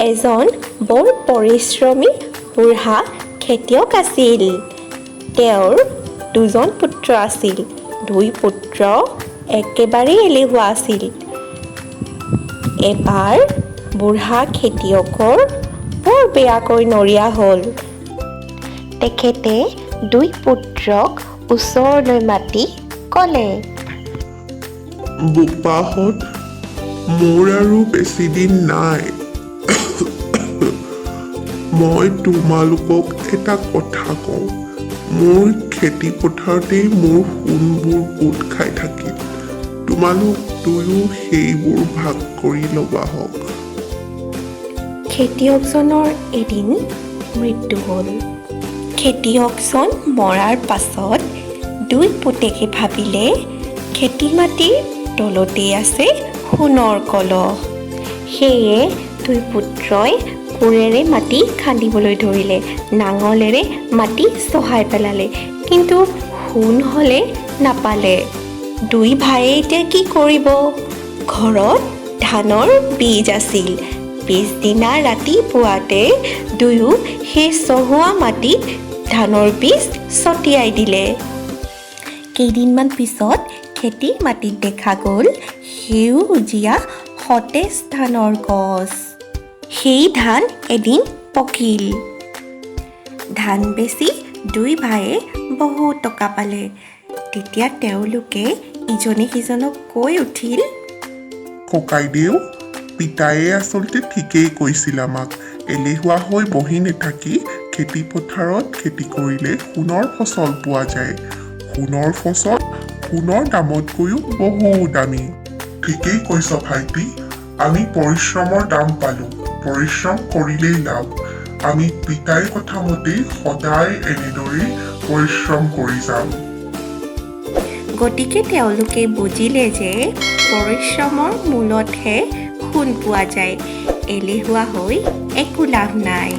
এজন বৰ পৰিশ্ৰমী বুঢ়া খেতিয়ক আছিল। তেওঁৰ দুজন পুত্ৰ আছিল। দুই পুত্ৰ একেবাৰে এলেহুৱা আছিল। এবাৰ বুঢ়া খেতিয়কৰ বৰ বেয়াকৈ নৰিয়া হ'ল। তেখেতে দুই পুত্ৰক ওচৰলৈ মাতি ক'লে, বোপাহঁত, মোৰ আৰু বেছি দিন নাই। মই তোমালোকক এটা কথা কওঁ। মোৰ খেতি পথাৰতেই মোৰ সোণবোৰ পোত খাই থাকিল। তোমালোক দুয়ো সেইবোৰ ভাগ কৰি ল'বা হওক। খেতিয়কজনৰ এদিন মৃত্যু হ'ল। খেতিয়কজন মৰাৰ পাছত দুই পুতেকে ভাবিলে খেতি মাটিৰ তলতেই আছে সোণৰ কলহ। সেয়ে দুই পুত্ৰই কোৰেৰে মাটি খান্দিবলৈ ধৰিলে, নাঙলেৰে মাটি চহাই পেলালে, কিন্তু সোণ হ'লে নাপালে। দুই ভাইয়ে এতিয়া কি কৰিব? ঘৰত ধানৰ বীজ আছিল। পিছদিনা ৰাতিপুৱাতে দুয়ো সেই চহোৱা মাটিত ধানৰ বীজ ছটিয়াই দিলে। কেইদিনমান পিছত খেতিৰ মাটিত দেখা গ'ল সেউজীয়া সতেজ ধানৰ গছ। সেই ধান এদিন পকিল। ধান বেচি দুই ভাইয়ে বহুত টকা পালে। তেতিয়া তেওঁলোকে ইজনে সিজনক কৈ উঠিল, ককাইদেউ, পিতায়ে আচলতে ঠিকেই কৈছিল আমাক। এলেহুৱা হৈ বহি নাথাকি খেতি পথাৰত খেতি কৰিলে সোণৰ ফচল পোৱা যায়। সোণৰ ফচল সোণৰ দামতকৈও বহু দামী। ঠিকেই কৈছ ভাইটি, আমি পৰিশ্ৰমৰ দাম পালোঁ। পৰিশ্ৰম কৰিলেই লাভ। আমি পিতাই কথা মতেই সদায় এনেদৰেই পৰিশ্ৰম কৰি যাম। গতিকে তেওঁলোকে বুজিলে যে পৰিশ্ৰমৰ মূলতহে সোণ পোৱা যায়। এলেহুৱা হৈ একো লাভ নাই।